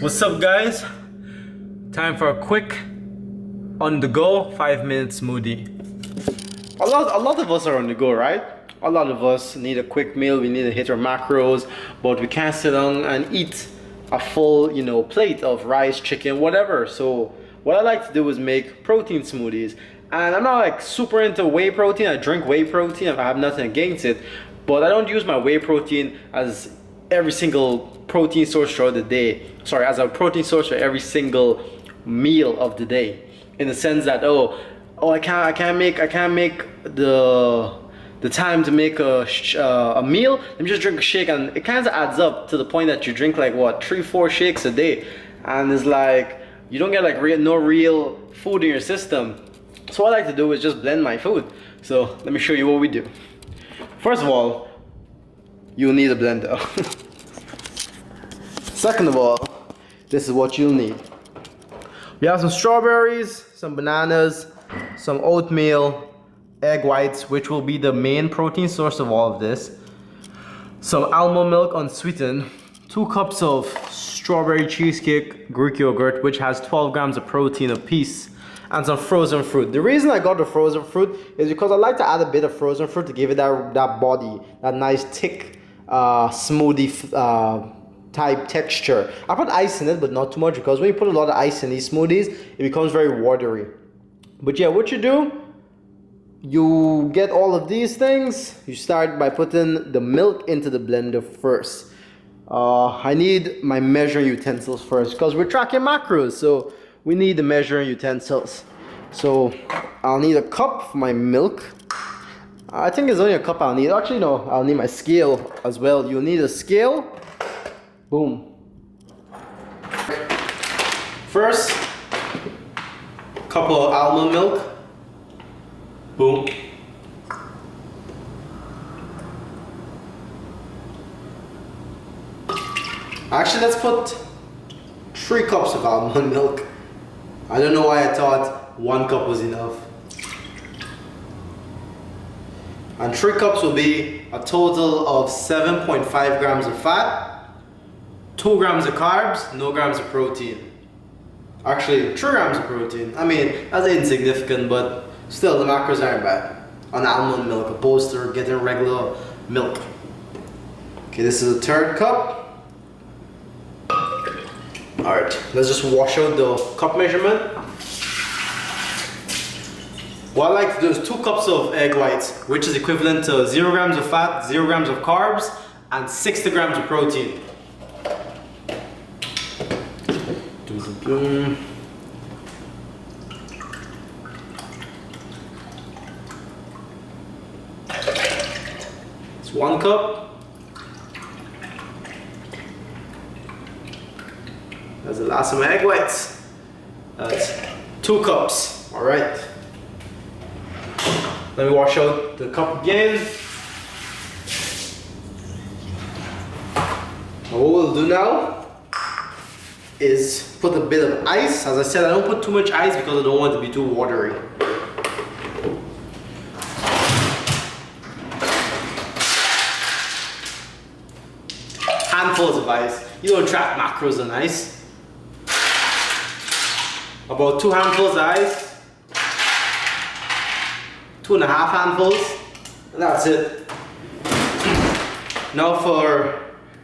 What's up, guys? Time for a quick on the go 5-minute smoothie. A lot of us are on the go, right? A lot of us need a quick meal, we need to hit our macros, but we can't sit down and eat a full, plate of rice, chicken, whatever. So what I like to do is make protein smoothies. And I'm not like super into whey protein. I drink whey protein, I have nothing against it, but I don't use my whey protein as every single protein source throughout the day. Sorry, as a protein source for every single meal of the day. In the sense that I can't make the time to make a meal. Let me just drink a shake, and it kind of adds up to the point that you drink like what 3-4 shakes a day, and it's like you don't get like no real food in your system. So what I like to do is just blend my food. So let me show you what we do. First of all, you'll need a blender. Second of all, this is what you'll need. We have some strawberries, some bananas, some oatmeal, egg whites, which will be the main protein source of all of this, some almond milk unsweetened, 2 cups of strawberry cheesecake Greek yogurt, which has 12 grams of protein a piece, and some frozen fruit. The reason I got the frozen fruit is because I like to add a bit of frozen fruit to give it that body, that nice thick smoothie type texture. I put ice in it, but not too much, because when you put a lot of ice in these smoothies, it becomes very watery. But yeah, what you do, you get all of these things. You start by putting the milk into the blender first. I need my measuring utensils first, because we're tracking macros, so we need the measuring utensils. So I'll need a cup for my milk. I think it's only a cup I'll need. Actually, no, I'll need my scale as well. You'll need a scale. Boom. First, cup of almond milk. Boom. Actually, let's put 3 cups of almond milk. I don't know why I thought 1 cup was enough. And 3 cups will be a total of 7.5 grams of fat, 2 grams of carbs, no grams of protein. Actually, 3 grams of protein. I mean, that's insignificant, but still, the macros aren't bad on almond milk opposed to getting regular milk. Okay, this is the 3rd cup. Alright, let's just wash out the cup measurement. What I like to do is 2 cups of egg whites, which is equivalent to 0 grams of fat, 0 grams of carbs, and 60 grams of protein. It's 1 cup. That's the last of my egg whites. That's 2 cups. All right. Let me wash out the cup again. And what we'll do now is put a bit of ice. As I said, I don't put too much ice because I don't want it to be too watery. Handfuls of ice. You don't track macros on ice. About 2 handfuls of ice. 2.5 handfuls. And that's it. Now for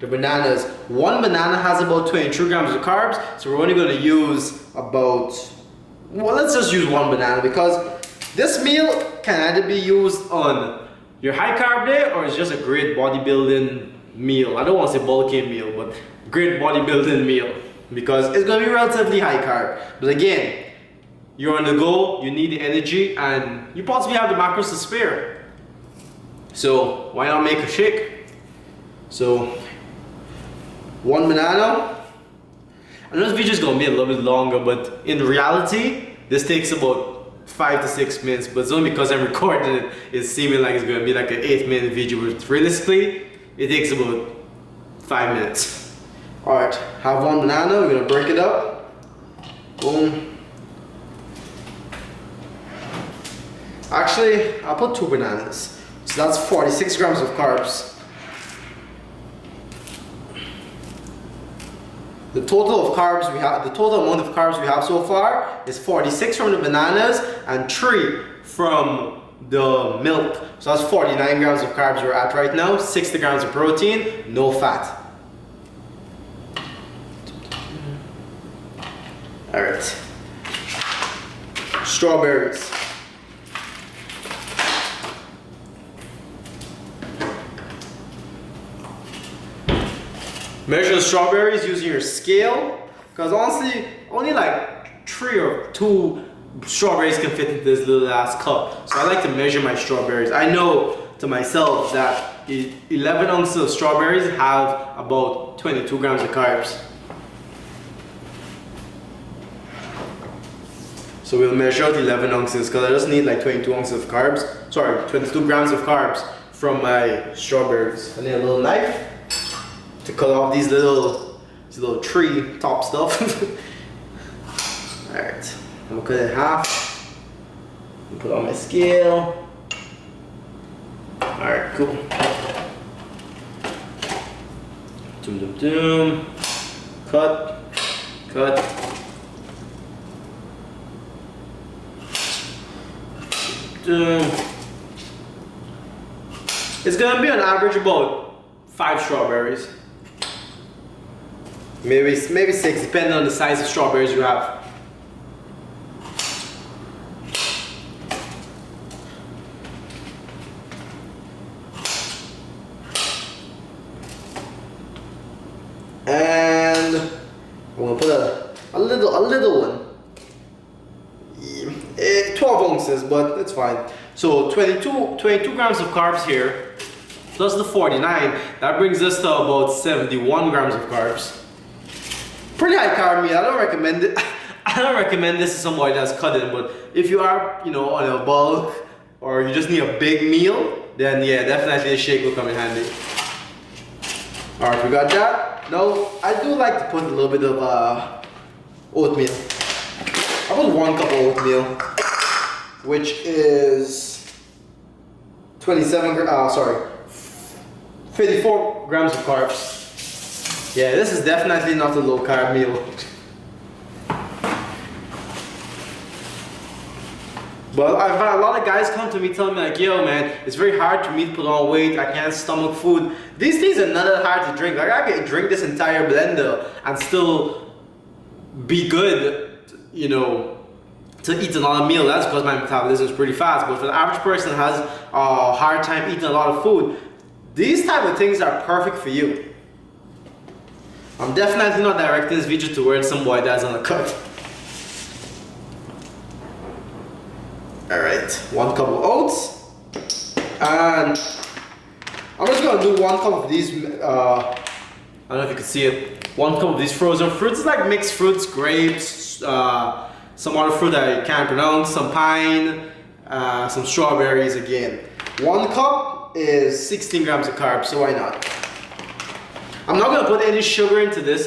the bananas. 1 banana has about 23 grams of carbs, so we're only going to use about, well, let's just use 1 banana, because this meal can either be used on your high carb day or it's just a great bodybuilding meal. I don't want to say bulking meal, but great bodybuilding meal, because it's going to be relatively high carb. But again, you're on the go, you need the energy, and you possibly have the macros to spare. So why not make a shake? So 1 banana. I know this video is going to be a little bit longer, but in reality, this takes about 5 to 6 minutes, but it's only because I'm recording it, it's seeming like it's going to be like an 8-minute video, but realistically, it takes about 5 minutes. Alright, have 1 banana, we're going to break it up. Boom. Actually, I'll put 2 bananas. So that's 46 grams of carbs. The total of carbs we have, the total amount of carbs we have so far is 46 from the bananas and 3 from the milk. So that's 49 grams of carbs we're at right now, 60 grams of protein, no fat. All right. Strawberries. Measure the strawberries using your scale, because honestly, only like 3 or 2 strawberries can fit into this little ass cup. So I like to measure my strawberries. I know to myself that 11 ounces of strawberries have about 22 grams of carbs. So we'll measure out 11 ounces because I just need like 22 ounces of carbs. Sorry, 22 grams of carbs from my strawberries. I need a little knife to cut off these little tree top stuff. Alright, I'm gonna cut it in half. Put it on my scale. Alright, cool. Doom, doom, doom. Cut, cut. Doom. It's gonna be on average about 5 strawberries. Maybe 6, depending on the size of strawberries you have. And I'm gonna put a little one. 12 ounces, but it's fine. So 22 grams of carbs here, plus the 49. That brings us to about 71 grams of carbs. Pretty high carb meal. I don't recommend it. I don't recommend this to somebody that's cutting, but if you are, you know, on a bulk or you just need a big meal, then yeah, definitely a shake will come in handy. All right, we got that. Now, I do like to put a little bit of oatmeal. I put 1 cup of oatmeal, which is 54 grams of carbs. Yeah, this is definitely not a low carb meal. But I've had a lot of guys come to me telling me like, yo man, it's very hard for me to put on weight, I can't stomach food. These things are not that hard to drink. Like I can drink this entire blender and still be good, you know, to eat another meal. That's because my metabolism is pretty fast. But for the average person that has a hard time eating a lot of food, these type of things are perfect for you. I'm definitely not directing this video towards some boy that's on a cut. Alright, 1 cup of oats. And I'm just gonna do 1 cup of these, I don't know if you can see it, 1 cup of these frozen fruits. It's like mixed fruits, grapes, some other fruit that I can't pronounce, some pine, some strawberries again. 1 cup is 16 grams of carbs, so why not? I'm not gonna put any sugar into this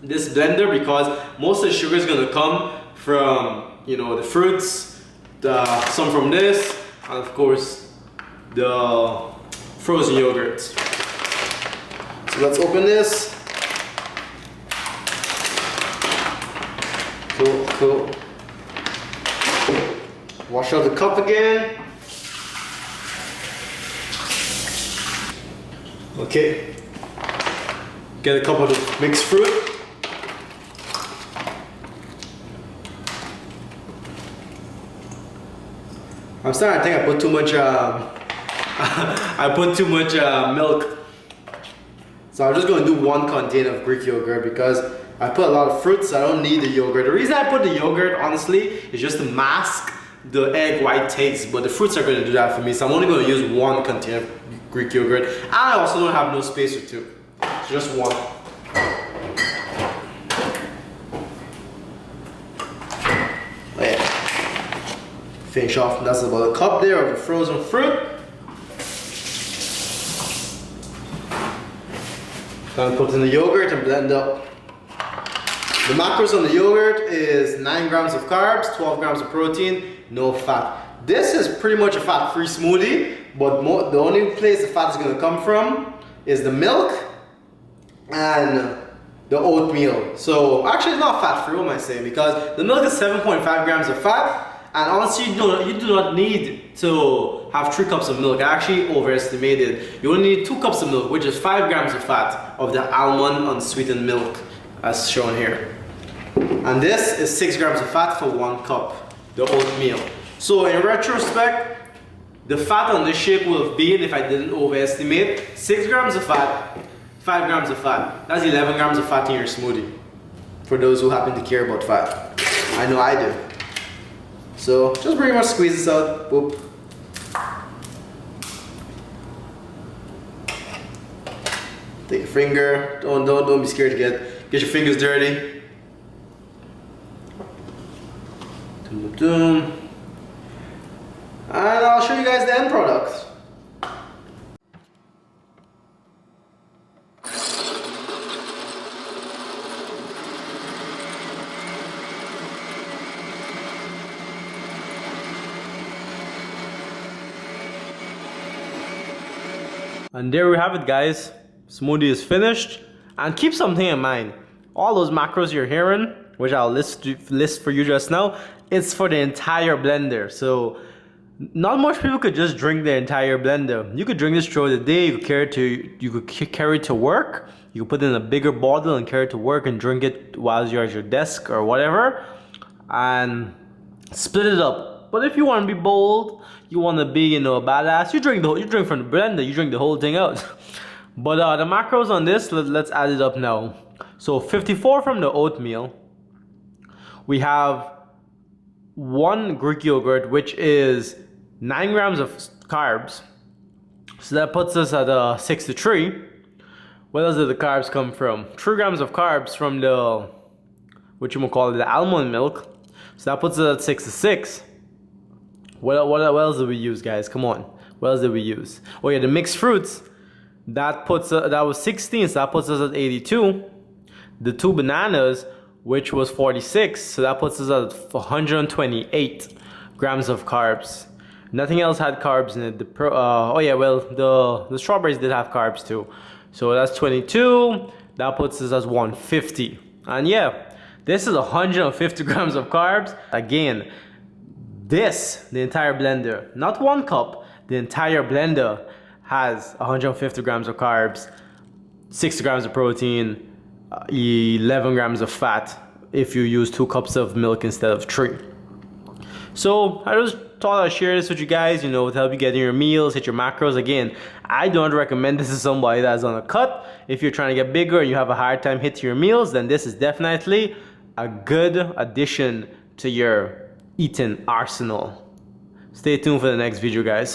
this blender because most of the sugar is gonna come from, you know, the fruits, some from this, and of course the frozen yogurts. So let's open this. Cool, cool. Wash out the cup again. Okay. Get a cup of the mixed fruit. I'm starting to think I put too much I put too much milk. So I'm just going to do 1 container of Greek yogurt because I put a lot of fruits, so I don't need the yogurt. The reason I put the yogurt, honestly, is just to mask the egg white taste, but the fruits are going to do that for me. So I'm only going to use 1 container of Greek yogurt. And I also don't have no space for 2. So just 1. Oh yeah. Finish off, that's about a cup there of the frozen fruit. Gonna put in the yogurt and blend up. The macros on the yogurt is 9 grams of carbs, 12 grams of protein, no fat. This is pretty much a fat-free smoothie, but the only place the fat is gonna come from is the milk and the oatmeal. So actually it's not fat free, what am I saying? Because the milk is 7.5 grams of fat, and honestly you do not need to have 3 cups of milk. I actually overestimated. You only need 2 cups of milk, which is 5 grams of fat of the almond unsweetened milk as shown here. And this is 6 grams of fat for 1 cup, the oatmeal. So in retrospect, the fat on this shake will have been, if I didn't overestimate, 6 grams of fat, 5 grams of fat. That's 11 grams of fat in your smoothie. For those who happen to care about fat. I know I do. So just pretty much squeeze this out. Boop. Take your finger. Don't be scared to get your fingers dirty. Doom, doom. And I'll show you guys the end product. And there we have it, guys. Smoothie is finished. And keep something in mind. All those macros you're hearing, which I'll list for you just now, it's for the entire blender. So not much people could just drink the entire blender. You could drink this throughout the day. You could carry it to work. You could put it in a bigger bottle and carry it to work and drink it while you're at your desk or whatever. And split it up. But if you want to be bold, you want to be, a badass, you drink from the blender, you drink the whole thing out. But the macros on this, let's add it up now. So 54 from the oatmeal. We have 1 Greek yogurt, which is 9 grams of carbs. So that puts us at 63. Where else did the carbs come from? 3 grams of carbs from the, the almond milk. So that puts us at 66. What else did we use, guys? Come on. What else did we use? Oh yeah, the mixed fruits. That was 16, so that puts us at 82. The 2 bananas, which was 46, so that puts us at 128 grams of carbs. Nothing else had carbs in it. The strawberries did have carbs too. So that's 22. That puts us at 150. And yeah, this is 150 grams of carbs. Again, the entire blender, not 1 cup, the entire blender has 150 grams of carbs, 60 grams of protein, 11 grams of fat if you use 2 cups of milk instead of 3. So I just thought I'd share this with you guys, to help you get in your meals, hit your macros. Again, I don't recommend this to somebody that's on a cut. If you're trying to get bigger and you have a hard time hitting your meals, then this is definitely a good addition to your eating arsenal. Stay tuned for the next video, guys.